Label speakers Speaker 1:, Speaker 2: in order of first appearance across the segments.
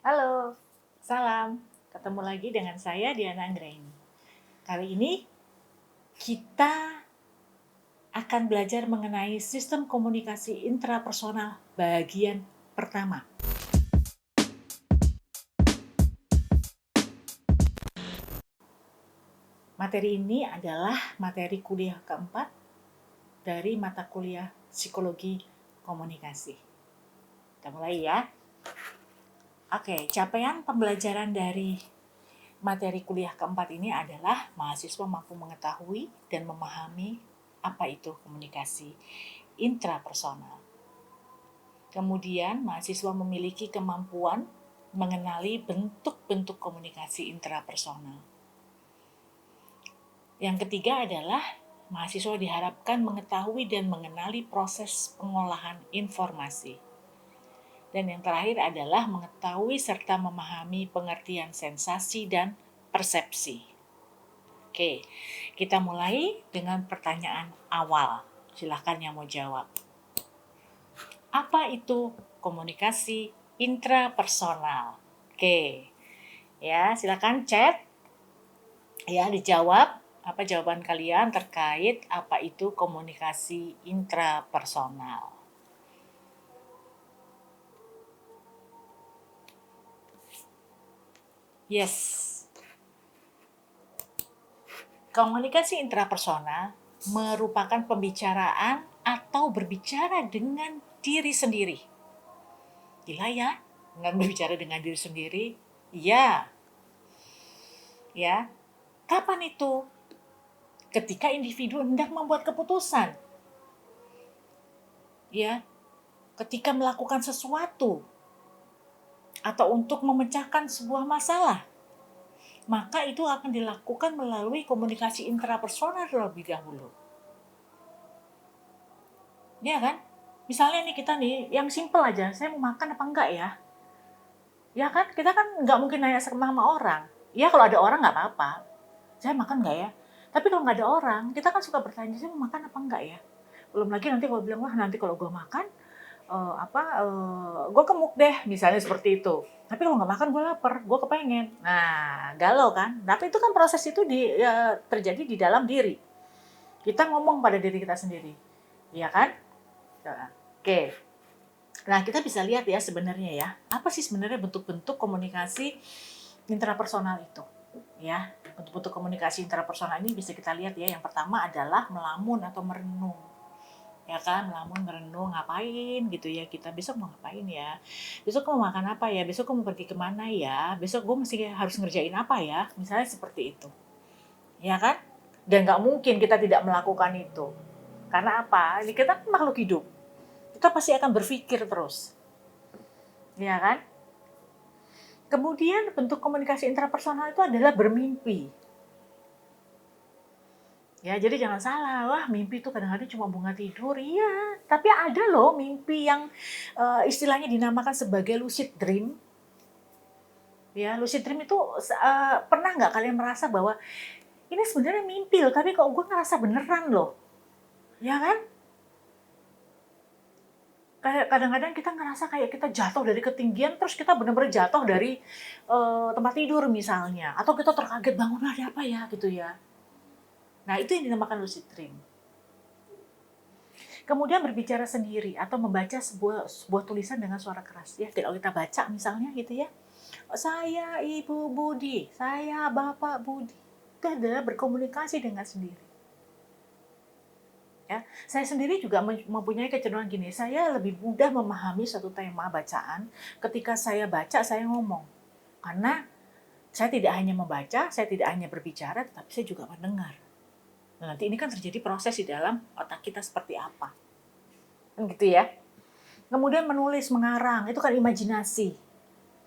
Speaker 1: Halo, salam. Ketemu lagi dengan saya Diana Anggraini. Kali ini kita akan belajar mengenai sistem komunikasi intrapersonal bagian pertama. Materi ini adalah materi kuliah keempat dari mata kuliah Psikologi Komunikasi. Kita mulai ya. Oke, capaian pembelajaran dari materi kuliah keempat ini adalah mahasiswa mampu mengetahui dan memahami apa itu komunikasi intrapersonal. Kemudian, mahasiswa memiliki kemampuan mengenali bentuk-bentuk komunikasi intrapersonal. Yang ketiga adalah mahasiswa diharapkan mengetahui dan mengenali proses pengolahan informasi. Dan yang terakhir adalah mengetahui serta memahami pengertian sensasi dan persepsi. Oke, kita mulai dengan pertanyaan awal. Silakan yang mau jawab. Apa itu komunikasi intrapersonal? Oke, ya silakan chat, ya dijawab apa jawaban kalian terkait apa itu komunikasi intrapersonal. Yes. Komunikasi intrapersonal merupakan pembicaraan atau berbicara dengan diri sendiri. Gila ya, dengan berbicara dengan diri sendiri. Iya. Ya. Kapan itu? Ketika individu hendak membuat keputusan. Ya. Ketika melakukan sesuatu atau untuk memecahkan sebuah masalah. Maka itu akan dilakukan melalui komunikasi intrapersonal terlebih dahulu. Ya kan? Misalnya nih kita nih, yang simple aja, saya mau makan apa enggak ya? Ya kan, kita kan nggak mungkin nanya sama orang. Ya kalau ada orang nggak apa-apa, saya makan nggak ya? Tapi kalau nggak ada orang, kita kan suka bertanya, saya mau makan apa enggak ya? Belum lagi nanti kalau bilang, wah nanti kalau gue makan, gue gemuk deh, misalnya seperti itu. Tapi kalau nggak makan gue lapar, gue kepengen. Nah, galau kan? Tapi itu kan proses itu terjadi di dalam diri. Kita ngomong pada diri kita sendiri, iya kan? Oke. Nah, kita bisa lihat ya sebenarnya ya, apa sih sebenarnya bentuk-bentuk komunikasi intrapersonal itu? Ya, bentuk-bentuk komunikasi intrapersonal ini bisa kita lihat ya. Yang pertama adalah melamun atau merenung. Ya kan, melamun merenung ngapain gitu ya, kita besok mau ngapain ya, besok mau makan apa ya, besok mau pergi kemana ya, besok gue mesti harus ngerjain apa ya, misalnya seperti itu, ya kan? Dan nggak mungkin kita tidak melakukan itu, karena apa, kita kan makhluk hidup, kita pasti akan berpikir terus, ya kan? Kemudian bentuk komunikasi intrapersonal itu adalah bermimpi. Ya, jadi jangan salah, wah mimpi itu kadang-kadang cuma bunga tidur, iya. Tapi ada loh mimpi yang istilahnya dinamakan sebagai lucid dream. Ya, lucid dream itu pernah nggak kalian merasa bahwa ini sebenarnya mimpi loh, tapi kok gue ngerasa beneran loh. Ya kan? Kadang-kadang kita ngerasa kayak kita jatuh dari ketinggian, terus kita benar-benar jatuh dari tempat tidur misalnya. Atau kita terkaget, bangun ada apa ya gitu ya. Nah, itu yang dinamakan lucid dream. Kemudian berbicara sendiri atau membaca sebuah tulisan dengan suara keras. Ya, kalau kita baca misalnya gitu ya. Saya Ibu Budi, saya Bapak Budi. Itu adalah berkomunikasi dengan sendiri. Ya, saya sendiri juga mempunyai kecenderungan gini, saya lebih mudah memahami suatu tema bacaan ketika saya baca, saya ngomong. Karena saya tidak hanya membaca, saya tidak hanya berbicara, tetapi saya juga mendengar. Nah, nanti ini kan terjadi proses di dalam otak kita seperti apa. Kan gitu ya. Kemudian menulis, mengarang, itu kan imajinasi.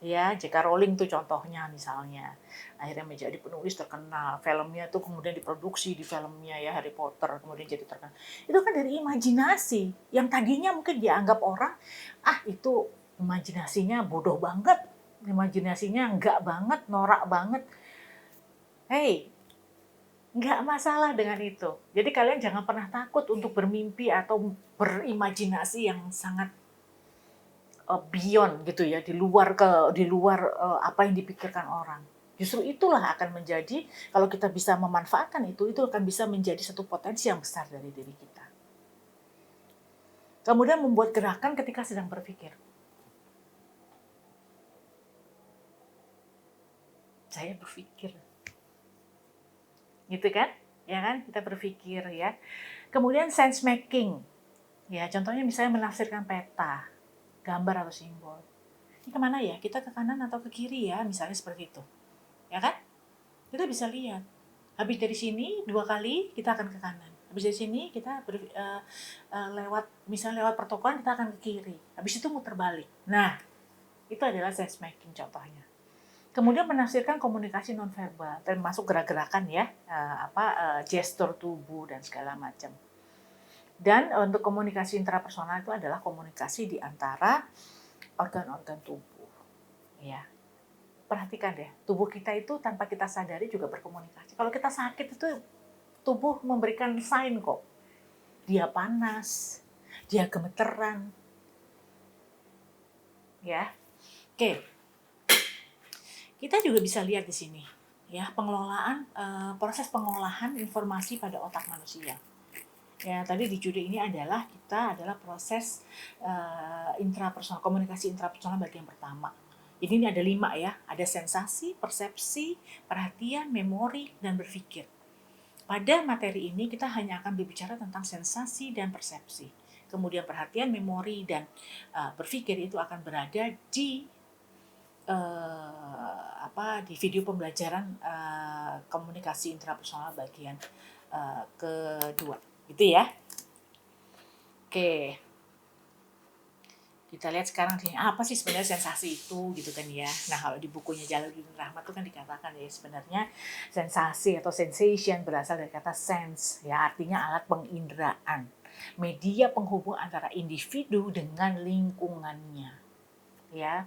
Speaker 1: Ya, J.K. Rowling tuh contohnya misalnya. Akhirnya menjadi penulis terkenal. Filmnya tuh kemudian diproduksi di filmnya ya, Harry Potter, kemudian jadi terkenal. Itu kan dari imajinasi. Yang tadinya mungkin dianggap orang, itu imajinasinya bodoh banget. Imajinasinya enggak banget, norak banget. Hey, enggak masalah dengan itu. Jadi kalian jangan pernah takut untuk bermimpi atau berimajinasi yang sangat beyond gitu ya, di luar apa yang dipikirkan orang. Justru itulah akan menjadi, kalau kita bisa memanfaatkan itu akan bisa menjadi satu potensi yang besar dari diri kita. Kemudian membuat gerakan ketika sedang berpikir. Saya berpikir. Gitu kan? Ya kan? Kita berpikir ya. Kemudian sense making. Ya, contohnya misalnya menafsirkan peta, gambar atau simbol. Ini kemana ya? Kita ke kanan atau ke kiri ya? Misalnya seperti itu. Ya kan? Kita bisa lihat. Habis dari sini 2 kali kita akan ke kanan. Habis dari sini kita lewat pertokoan kita akan ke kiri. Habis itu muter balik. Nah, itu adalah sense making contohnya. Kemudian menafsirkan komunikasi nonverbal, termasuk gerak-gerakan ya, gestur tubuh dan segala macam. Dan untuk komunikasi intrapersonal itu adalah komunikasi di antara organ-organ tubuh. Ya, perhatikan deh, tubuh kita itu tanpa kita sadari juga berkomunikasi. Kalau kita sakit itu tubuh memberikan sign kok. Dia panas, dia gemeteran. Ya. Oke. Kita juga bisa lihat di sini ya, proses pengolahan informasi pada otak manusia. Ya, tadi di judul ini adalah proses intrapersonal, komunikasi intrapersonal bagian pertama. Jadi ini ada 5 ya, ada sensasi, persepsi, perhatian, memori, dan berpikir. Pada materi ini kita hanya akan berbicara tentang sensasi dan persepsi. Kemudian perhatian, memori, dan berpikir itu akan berada di video pembelajaran komunikasi intrapersonal bagian kedua, gitu ya. Oke, kita lihat sekarang sih apa sih sebenarnya sensasi itu, gitu kan ya. Nah, kalau di bukunya Jalaluddin Rahmat itu kan dikatakan ya, sebenarnya sensasi atau sensation berasal dari kata sense ya, artinya alat penginderaan, media penghubung antara individu dengan lingkungannya ya.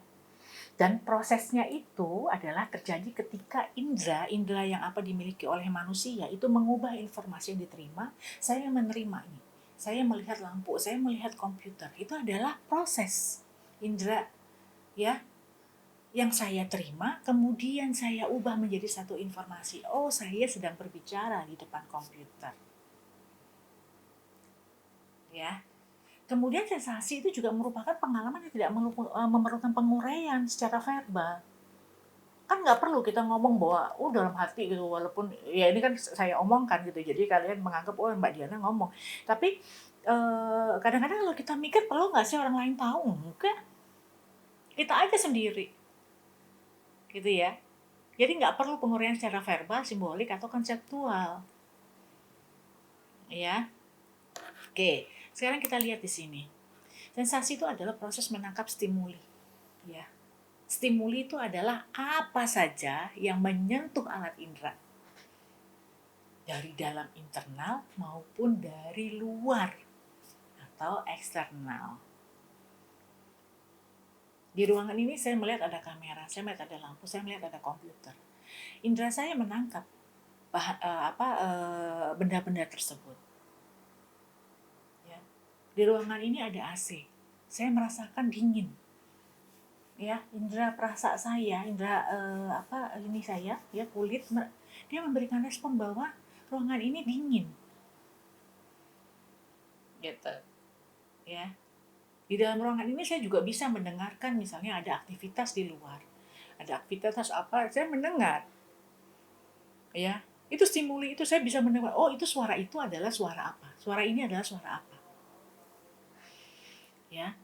Speaker 1: Dan prosesnya itu adalah terjadi ketika indera yang dimiliki oleh manusia itu mengubah informasi yang diterima. Saya menerima ini, saya melihat lampu, saya melihat komputer, itu adalah proses indera ya yang saya terima, kemudian saya ubah menjadi satu informasi. Oh, saya sedang berbicara di depan komputer. Ya. Kemudian sensasi itu juga merupakan pengalaman yang tidak memerlukan penguraian secara verbal. Kan nggak perlu kita ngomong bahwa dalam hati gitu, walaupun ya ini kan saya omongkan gitu, jadi kalian menganggap Mbak Diana ngomong. Tapi kadang-kadang kalau kita mikir, perlu nggak sih orang lain tahu? Enggak, kita aja sendiri gitu ya. Jadi nggak perlu penguraian secara verbal, simbolik, atau konseptual ya. Oke, sekarang kita lihat di sini. Sensasi itu adalah proses menangkap stimuli ya. Stimuli itu adalah apa saja yang menyentuh alat indera, dari dalam internal maupun dari luar atau eksternal. Di ruangan ini saya melihat ada kamera, saya melihat ada lampu, saya melihat ada komputer. Indera saya menangkap benda-benda tersebut. Ya. Di ruangan ini ada AC, saya merasakan dingin. Ya, indera perasa saya, kulit, dia memberikan respon bahwa ruangan ini dingin. Gitu. Ya. Di dalam ruangan ini saya juga bisa mendengarkan, misalnya ada aktivitas di luar. Ada aktivitas apa, saya mendengar. Ya, itu stimuli itu saya bisa mendengar. Oh, itu suara itu adalah suara apa? Suara ini adalah suara apa? Ya.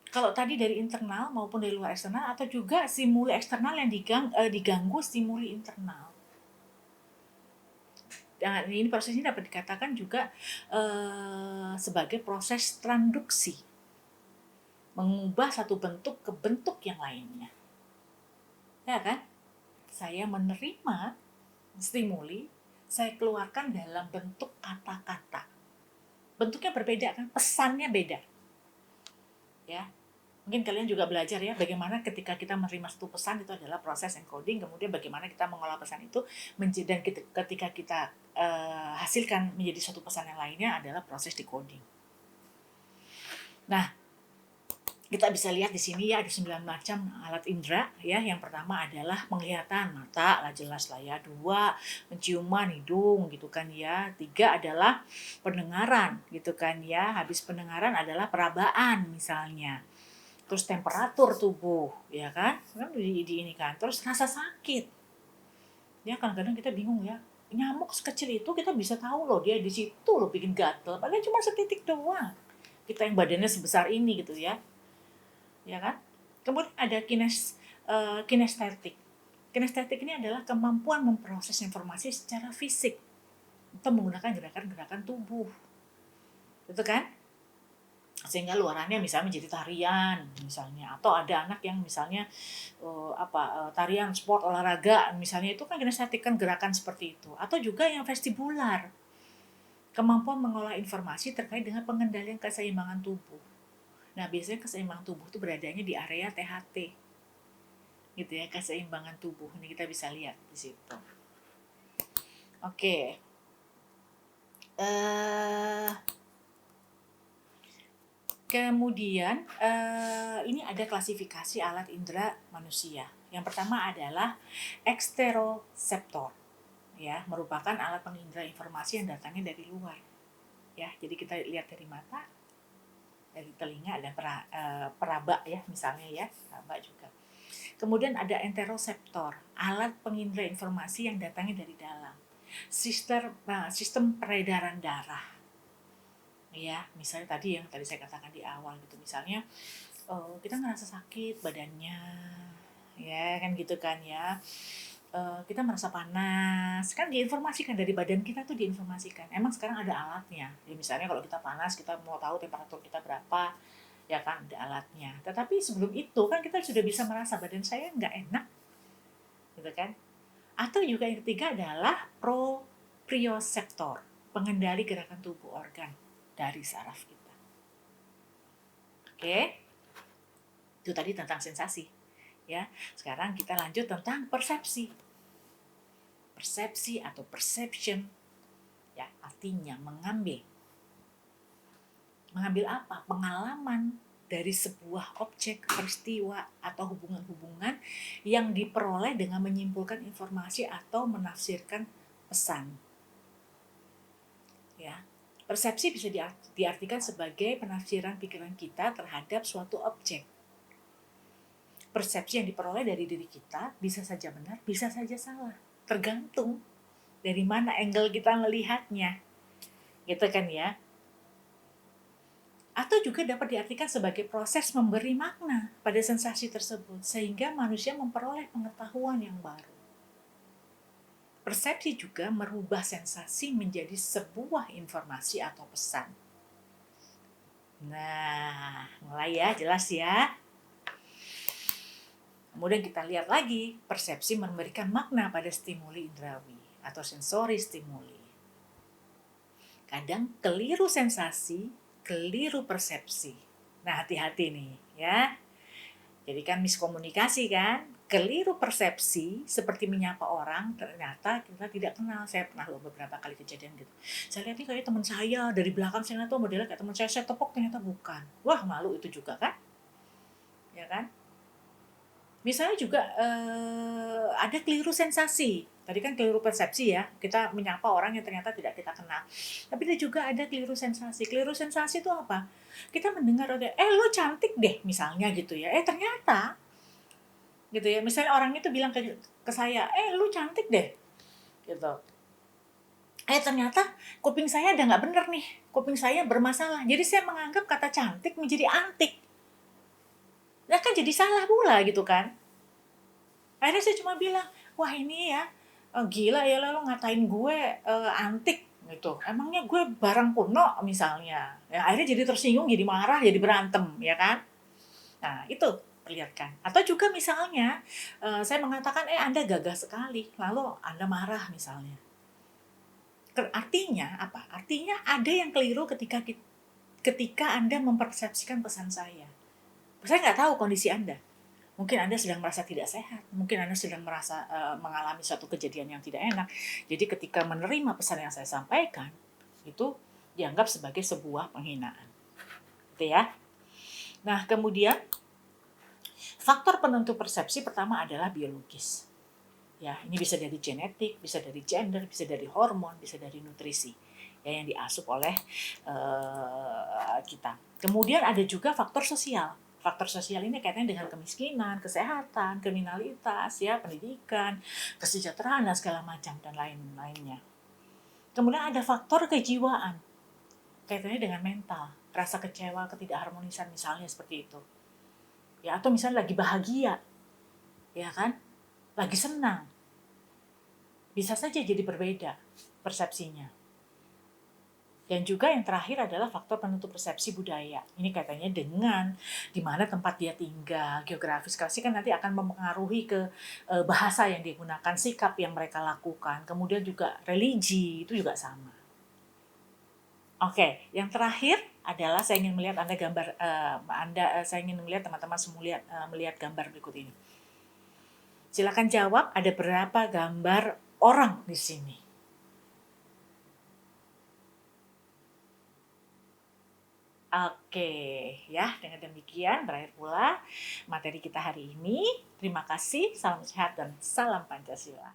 Speaker 1: Kalau tadi dari internal maupun dari luar eksternal, atau juga stimuli eksternal yang diganggu stimuli internal. Dan ini proses ini dapat dikatakan juga sebagai proses transduksi, mengubah satu bentuk ke bentuk yang lainnya. Ya kan? Saya menerima stimuli, saya keluarkan dalam bentuk kata-kata. Bentuknya berbeda kan? Pesannya beda. Ya. Mungkin kalian juga belajar ya, bagaimana ketika kita menerima satu pesan itu adalah proses encoding, kemudian bagaimana kita mengolah pesan itu, dan ketika kita hasilkan menjadi satu pesan yang lainnya adalah proses decoding. Nah, Kita bisa lihat di sini ya ada 9 macam alat indera ya. Yang pertama adalah penglihatan, mata lah jelas lah ya. 2, penciuman, hidung gitu kan ya. 3 adalah pendengaran gitu kan ya. Habis pendengaran adalah perabaan misalnya. Terus temperatur tubuh ya kan. Kan di ini kan. Terus rasa sakit. Ya kadang-kadang kita bingung ya. Nyamuk sekecil itu kita bisa tahu loh dia di situ loh bikin gatel. Padahal cuma setitik doang. Kita yang badannya sebesar ini gitu ya, ya kan? Kemudian ada kinestetik. Kinestetik ini adalah kemampuan memproses informasi secara fisik atau menggunakan gerakan-gerakan tubuh, gitu kan? Sehingga luarannya misalnya menjadi tarian misalnya, atau ada anak yang misalnya tarian sport olahraga misalnya, itu kan kinestetik kan gerakan seperti itu. Atau juga yang vestibular, kemampuan mengolah informasi terkait dengan pengendalian keseimbangan tubuh. Nah, biasanya keseimbangan tubuh itu beradanya di area THT. Gitu ya, keseimbangan tubuh. Ini kita bisa lihat di situ. Oke. Kemudian ini ada klasifikasi alat indera manusia. Yang pertama adalah eksteroseptor. Ya, merupakan alat pengindera informasi yang datangnya dari luar. Ya, jadi kita lihat dari mata, dari telinga, ada peraba ya misalnya ya, peraba juga. Kemudian ada enteroseptor, alat pengindera informasi yang datangnya dari dalam. Sistem peredaran darah. Ya, misalnya yang tadi saya katakan di awal gitu, misalnya kita ngerasa sakit badannya, ya kan gitu kan ya. Kita merasa panas, kan diinformasikan dari badan kita tuh diinformasikan. Emang sekarang ada alatnya. Ya misalnya kalau kita panas, kita mau tahu temperatur kita berapa, ya kan ada alatnya. Tetapi sebelum itu kan kita sudah bisa merasa badan saya nggak enak, gitu kan. Atau juga yang ketiga adalah proprioceptor, pengendali gerakan tubuh organ dari saraf kita. Oke, itu tadi tentang sensasi. Ya, sekarang kita lanjut tentang persepsi. Persepsi atau perception, ya artinya mengambil apa? Pengalaman dari sebuah objek, peristiwa, atau hubungan-hubungan yang diperoleh dengan menyimpulkan informasi atau menafsirkan pesan. Ya, persepsi bisa diartikan sebagai penafsiran pikiran kita terhadap suatu objek. Persepsi yang diperoleh dari diri kita bisa saja benar, bisa saja salah. Tergantung dari mana angle kita melihatnya. Gitu kan ya. Atau juga dapat diartikan sebagai proses memberi makna pada sensasi tersebut, sehingga manusia memperoleh pengetahuan yang baru. Persepsi juga merubah sensasi menjadi sebuah informasi atau pesan. Nah, mulai ya, jelas ya. Kemudian kita lihat lagi, persepsi memberikan makna pada stimuli indrawi atau sensori stimuli. Kadang keliru sensasi, keliru persepsi. Nah, hati-hati nih ya. Jadi kan miskomunikasi kan, keliru persepsi seperti menyapa orang, ternyata kita tidak kenal. Saya pernah loh beberapa kali kejadian gitu. Saya lihat nih kayak teman saya, dari belakang saya lihat tuh modelnya kayak teman saya tepok, ternyata bukan. Wah, malu itu juga kan? Ya kan? Misalnya juga ada keliru sensasi. Tadi kan keliru persepsi ya, kita menyapa orang yang ternyata tidak kita kenal. Tapi ada juga ada keliru sensasi. Keliru sensasi itu apa? Kita mendengar ada, lu cantik deh misalnya gitu ya. Ternyata gitu ya. Misalnya orang itu bilang ke saya, lu cantik deh gitu. Ternyata kuping saya ada nggak bener nih. Kuping saya bermasalah. Jadi saya menganggap kata cantik menjadi antik. Nah kan jadi salah pula gitu kan. Akhirnya saya cuma bilang, wah ini ya, gila ya lo ngatain gue antik gitu. Emangnya gue barang kuno misalnya. Ya, akhirnya jadi tersinggung, jadi marah, jadi berantem, ya kan? Nah itu perlihatkan. Atau juga misalnya saya mengatakan, Anda gagah sekali, lalu Anda marah misalnya. Artinya apa? Artinya ada yang keliru ketika Anda mempersepsikan pesan saya. Saya nggak tahu kondisi Anda. Mungkin Anda sedang merasa tidak sehat, mungkin Anda sedang merasa mengalami suatu kejadian yang tidak enak. Jadi ketika menerima pesan yang saya sampaikan, itu dianggap sebagai sebuah penghinaan. Gitu ya. Nah, kemudian faktor penentu persepsi pertama adalah biologis. Ya, ini bisa dari genetik, bisa dari gender, bisa dari hormon, bisa dari nutrisi ya yang diasup oleh kita. Kemudian ada juga faktor sosial. Faktor sosial ini kaitannya dengan kemiskinan, kesehatan, kriminalitas, ya, pendidikan, kesejahteraan dan segala macam dan lain-lainnya. Kemudian ada faktor kejiwaan, kaitannya dengan mental, rasa kecewa, ketidakharmonisan misalnya seperti itu. Ya, atau misalnya lagi bahagia, ya kan? Lagi senang. Bisa saja jadi berbeda persepsinya. Dan juga yang terakhir adalah faktor penentu persepsi budaya. Ini kaitannya dengan di mana tempat dia tinggal, geografis. Klasik kan nanti akan mempengaruhi ke bahasa yang digunakan, sikap yang mereka lakukan, kemudian juga religi, itu juga sama. Oke, yang terakhir adalah saya ingin melihat Anda gambar saya ingin melihat teman-teman semua melihat gambar berikut ini. Silakan jawab, ada berapa gambar orang di sini? Oke, ya, dengan demikian berakhir pula materi kita hari ini. Terima kasih, salam sehat dan salam Pancasila.